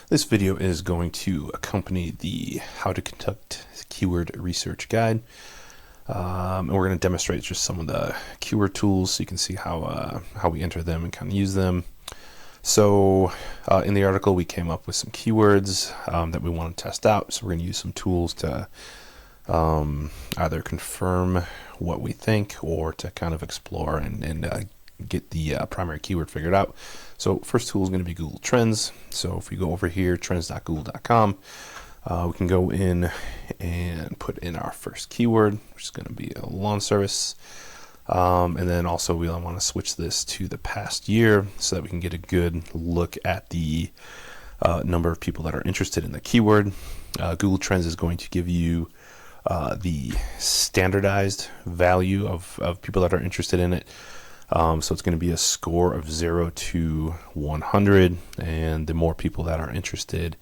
This video is going to accompany the How to Conduct Keyword Research Guide. And we're going to demonstrate just some of the keyword tools so you can see how we enter them and kind of use them. So in the article, we came up with some keywords that we want to test out. So we're going to use some tools to either confirm what we think or to kind of explore and get the primary keyword figured out. So first tool is going to be Google Trends. So if we go over here, trends.google.com, we can go in and put in our first keyword, which is going to be a lawn service. And then also we want to switch this to the past year so that we can get a good look at the number of people that are interested in the keyword. Google Trends is going to give you the standardized value of people that are interested in it. So it's going to be a score of 0 to 100, and the more people that are interested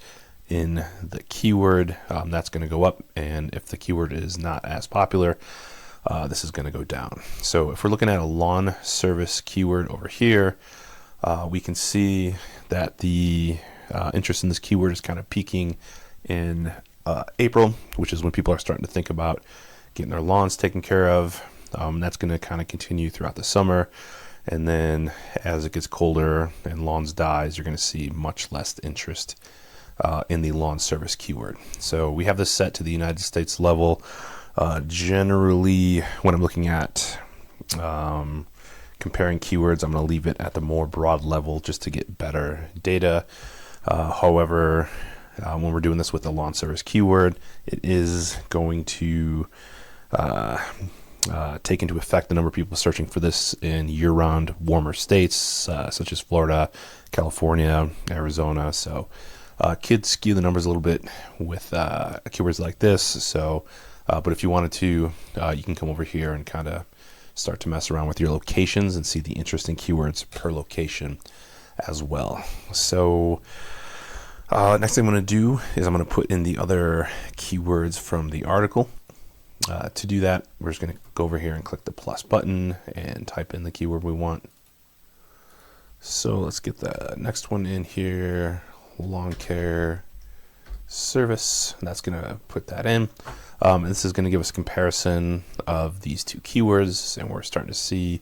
in the keyword, that's going to go up, and if the keyword is not as popular, this is going to go down. So if we're looking at a lawn service keyword over here, we can see that the interest in this keyword is kind of peaking in April, which is when people are starting to think about getting their lawns taken care of. That's going to kind of continue throughout the summer, and then as it gets colder and lawns dies, you're going to see much less interest in the lawn service keyword. So we have this set to the United States level. Generally, when I'm looking at comparing keywords, I'm going to leave it at the more broad level just to get better data. However, when we're doing this with the lawn service keyword, it is going to take into effect the number of people searching for this in year-round warmer states such as Florida, California, Arizona. So kids skew the numbers a little bit with keywords like this. So, but if you wanted to, you can come over here and kind of start to mess around with your locations and see the interesting keywords per location as well. So next thing I'm going to do is I'm going to put in the other keywords from the article. To do that, we're just going to go over here and click the plus button and type in the keyword we want. So let's get the next one in here, lawn care service. And that's going to put that in. And this is going to give us a comparison of these two keywords, and we're starting to see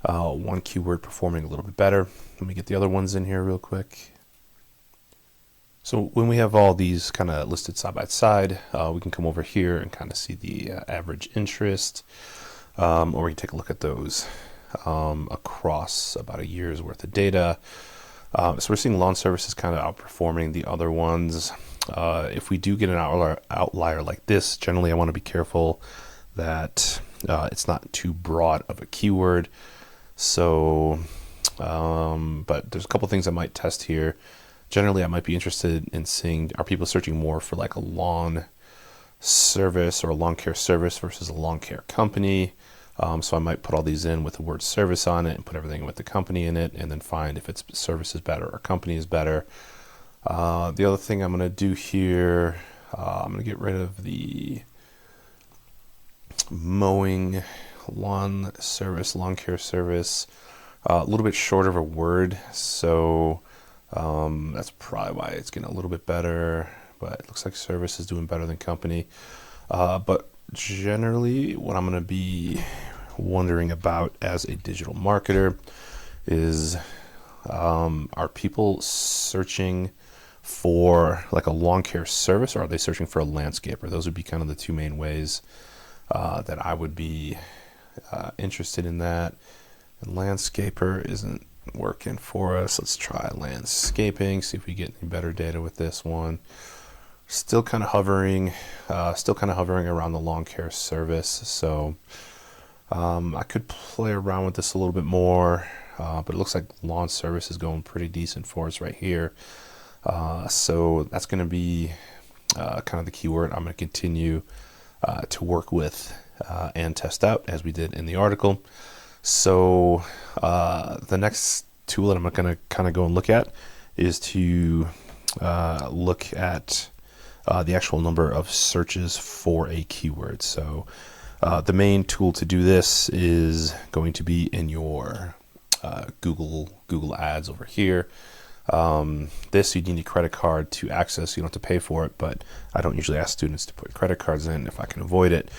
one keyword performing a little bit better. Let me get the other ones in here real quick. So when we have all these kind of listed side by side, we can come over here and kind of see the average interest, or we can take a look at those across about a year's worth of data. So we're seeing lawn services kind of outperforming the other ones. If we do get an outlier like this, generally I want to be careful that it's not too broad of a keyword. So, but there's a couple things I might test here. Generally, I might be interested in seeing, are people searching more for like a lawn service or a lawn care service versus a lawn care company? So I might put all these in with the word service on it and put everything with the company in it, and then find if it's service is better or company is better. The other thing I'm going to do here, I'm going to get rid of the mowing lawn service, lawn care service, a little bit shorter of a word. So that's probably why it's getting a little bit better, but it looks like service is doing better than company. But generally what I'm going to be wondering about as a digital marketer is, are people searching for like a lawn care service, or are they searching for a landscaper? Those would be kind of the two main ways that I would be interested in that. And landscaper isn't working for us. Let's try landscaping, see if we get any better data with this one. Still kind of hovering around the lawn care service. So I could play around with this a little bit more, but it looks like lawn service is going pretty decent for us right here. So that's going to be kind of the keyword I'm going to continue to work with and test out as we did in the article. So the next tool that I'm going to kind of go and look at is to look at the actual number of searches for a keyword. So the main tool to do this is going to be in your Google Ads over here. This you need a credit card to access. You don't have to pay for it, but I don't usually ask students to put credit cards in if I can avoid it.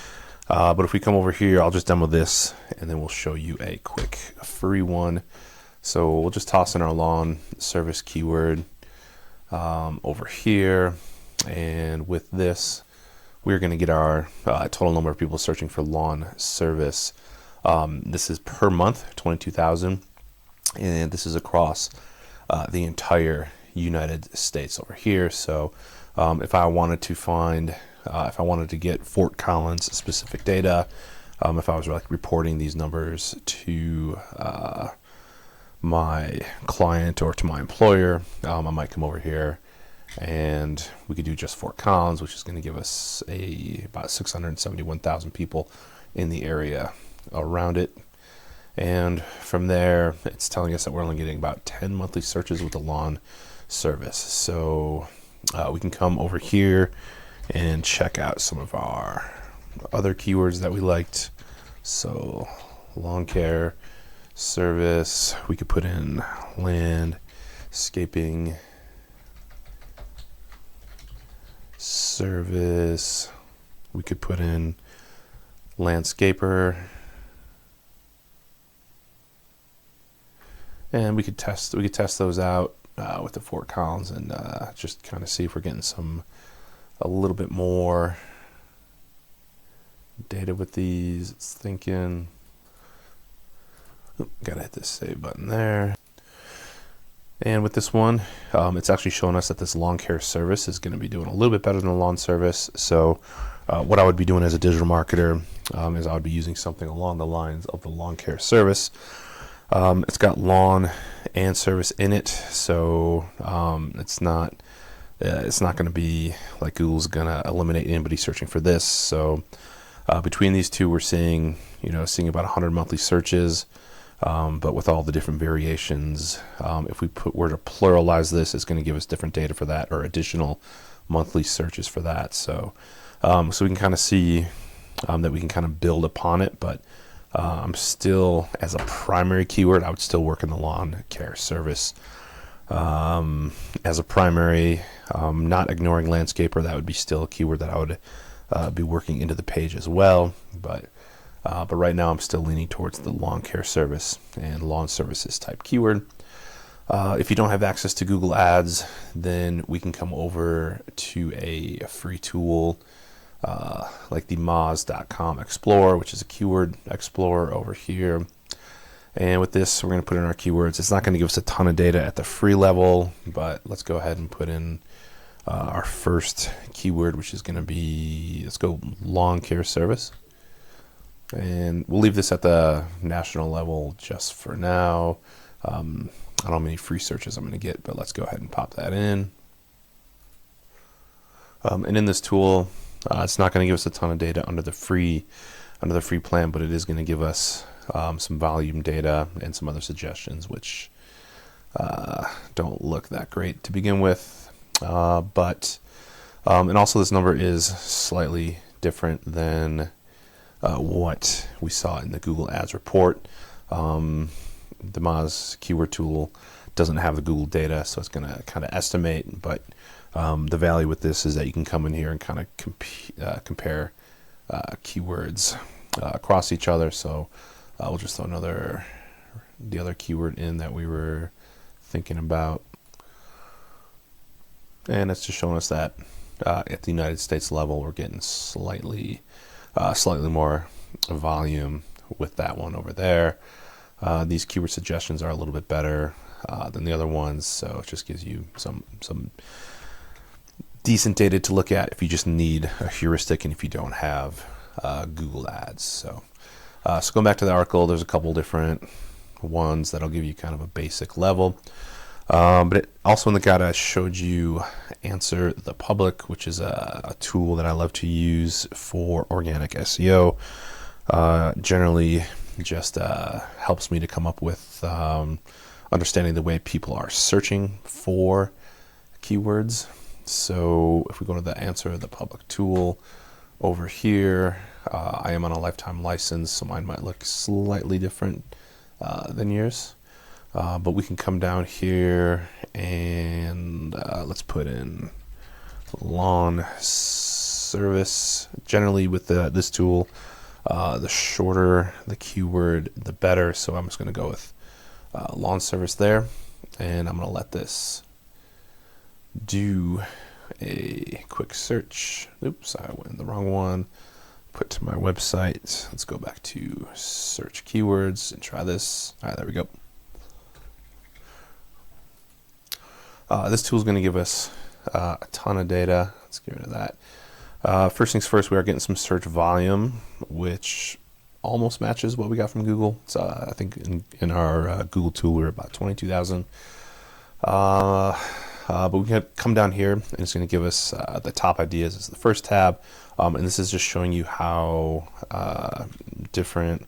But if we come over here, I'll just demo this and then we'll show you a quick free one. So we'll just toss in our lawn service keyword over here. And with this, we're going to get our total number of people searching for lawn service. This is per month, 22,000. And this is across the entire United States over here. So if I wanted to find, if I wanted to get Fort Collins specific data, if I was like reporting these numbers to my client or to my employer, I might come over here and we could do just Fort Collins, which is going to give us about 671,000 people in the area around it. And from there, it's telling us that we're only getting about 10 monthly searches with the lawn service. So we can come over here and check out some of our other keywords that we liked. So lawn care service, we could put in landscaping service, we could put in landscaper, and we could test those out with the Fort Collins and just kind of see if we're getting a little bit more data with these. It's thinking, gotta hit this save button there. And with this one, it's actually showing us that this lawn care service is going to be doing a little bit better than the lawn service. So what I would be doing as a digital marketer is I would be using something along the lines of the lawn care service. It's got lawn and service in it, so it's not going to be like Google's going to eliminate anybody searching for this. So between these two, we're seeing about 100 monthly searches. But with all the different variations, if we were to pluralize this, it's going to give us different data for that, or additional monthly searches for that. So we can kind of see that we can kind of build upon it. But I'm still, as a primary keyword, I would still work in the lawn care service as a primary, not ignoring landscaper. That would be still a keyword that I would be working into the page as well. But right now I'm still leaning towards the lawn care service and lawn services type keyword. If you don't have access to Google Ads, then we can come over to a free tool like the moz.com Explorer, which is a keyword explorer over here. And with this, we're going to put in our keywords. It's not going to give us a ton of data at the free level, but let's go ahead and put in our first keyword, which is going to be, let's go lawn care service. And we'll leave this at the national level just for now. I don't know how many free searches I'm going to get, but let's go ahead and pop that in. And in this tool, it's not going to give us a ton of data under the free plan, but it is going to give us some volume data and some other suggestions, which don't look that great to begin with. And also this number is slightly different than what we saw in the Google Ads report. The Moz keyword tool doesn't have the Google data, so it's going to kind of estimate, but the value with this is that you can come in here and kind of compare keywords across each other. So we'll just throw the other keyword in that we were thinking about. And it's just showing us that at the United States level, we're getting slightly more volume with that one over there. These keyword suggestions are a little bit better than the other ones, so it just gives you some decent data to look at if you just need a heuristic and if you don't have Google Ads. So going back to the article, there's a couple different ones that'll give you kind of a basic level. But also in the guide, I showed you Answer the Public, which is a tool that I love to use for organic SEO. Generally, just helps me to come up with understanding the way people are searching for keywords. So if we go to the Answer the Public tool over here, I am on a lifetime license, so mine might look slightly different than yours. But we can come down here and let's put in lawn service. Generally with this tool, the shorter the keyword, the better. So I'm just going to go with lawn service there, and I'm going to let this do a quick search. Oops, I went in the wrong one. Put to my website. Let's go back to search keywords and try this. All right, there we go. This tool is going to give us a ton of data. Let's get rid of that. First things first, we are getting some search volume, which almost matches what we got from Google. So I think in our Google tool, we're about 22,000. But we can come down here, and it's going to give us the top ideas as the first tab. And this is just showing you how different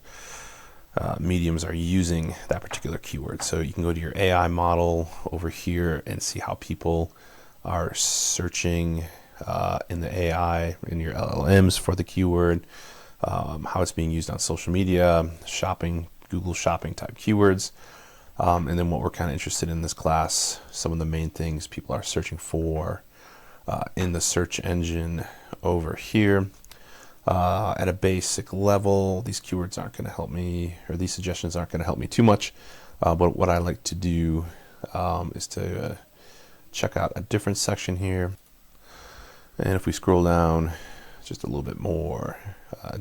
mediums are using that particular keyword. So you can go to your AI model over here and see how people are searching in the AI, in your LLMs for the keyword, how it's being used on social media, shopping, Google shopping type keywords. And then what we're kind of interested in this class, some of the main things people are searching for in the search engine over here. At a basic level, these keywords aren't going to help me, or these suggestions aren't going to help me too much. But what I like to do is to check out a different section here. And if we scroll down just a little bit more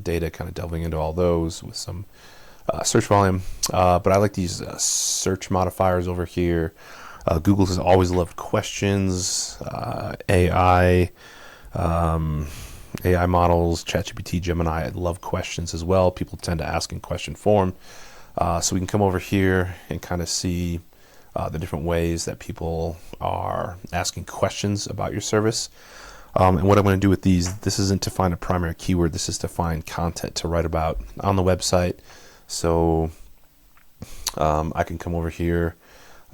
data, kind of delving into all those with some search volume. But I like these search modifiers over here. Google has always loved questions, AI models, ChatGPT, Gemini. I love questions as well. People tend to ask in question form. So we can come over here and kind of see the different ways that people are asking questions about your service. And what I'm going to do with these, this isn't to find a primary keyword. This is to find content to write about on the website. So I can come over here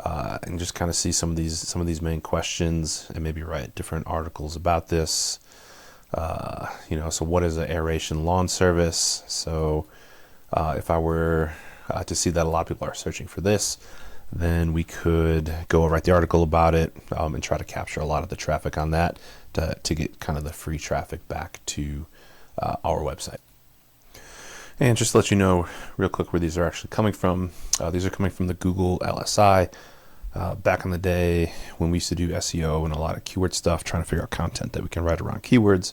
and just kind of see some of these main questions and maybe write different articles about this. So what is an aeration lawn service? So if I were to see that a lot of people are searching for this, then we could go write the article about it and try to capture a lot of the traffic on that to get kind of the free traffic back to our website. And just to let you know real quick where these are actually coming from. These are coming from the Google LSI. Back in the day when we used to do SEO and a lot of keyword stuff, trying to figure out content that we can write around keywords,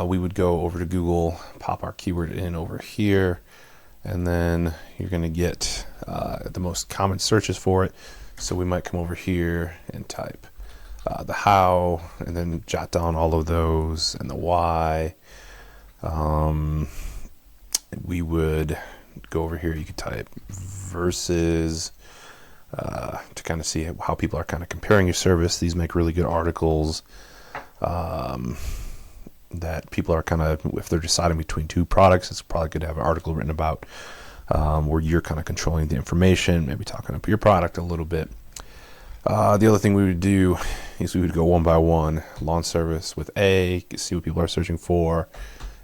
we would go over to Google, pop our keyword in over here, and then you're going to get the most common searches for it. So we might come over here and type the how, and then jot down all of those and the why. We would go over here, you could type versus to kind of see how people are kind of comparing your service. These make really good articles that people are kind of, if they're deciding between two products, it's probably good to have an article written about where you're kind of controlling the information, maybe talking up your product a little bit. The other thing we would do is we would go one by one. Lawn service with A, see what people are searching for,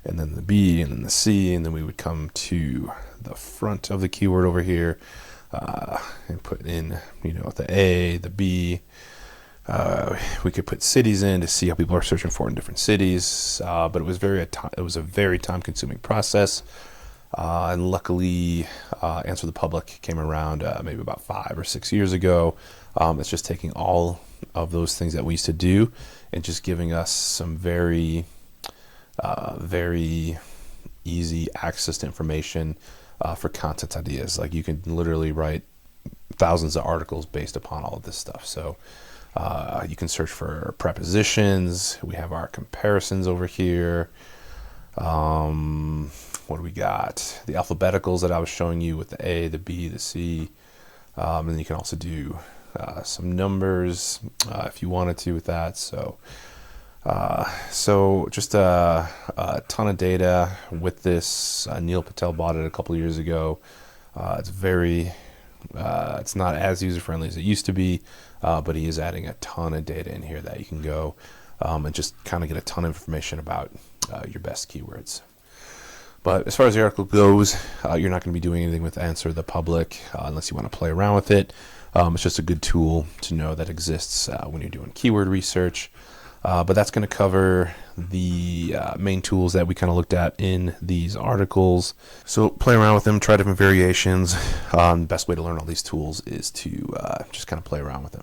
and then the B, and then the C, and then we would come to the front of the keyword over here and put in, the A, the B. We could put cities in to see how people are searching for in different cities, but it was a very time-consuming process. And luckily, Answer the Public came around maybe about 5 or 6 years ago. It's just taking all of those things that we used to do and just giving us some very easy access to information for content ideas. Like you can literally write thousands of articles based upon all of this stuff. So you can search for prepositions. We have our comparisons over here. What do we got? The alphabeticals that I was showing you with the A, the B, the C. And then you can also do some numbers if you wanted to with that. So just a ton of data with this. Neil Patel bought it a couple of years ago. It's not as user-friendly as it used to be, but he is adding a ton of data in here that you can go and just kind of get a ton of information about your best keywords. But as far as the article goes, you're not going to be doing anything with Answer the Public unless you want to play around with it. It's just a good tool to know that exists when you're doing keyword research. But that's going to cover the main tools that we kind of looked at in these articles. So play around with them, try different variations. The best way to learn all these tools is to just kind of play around with them.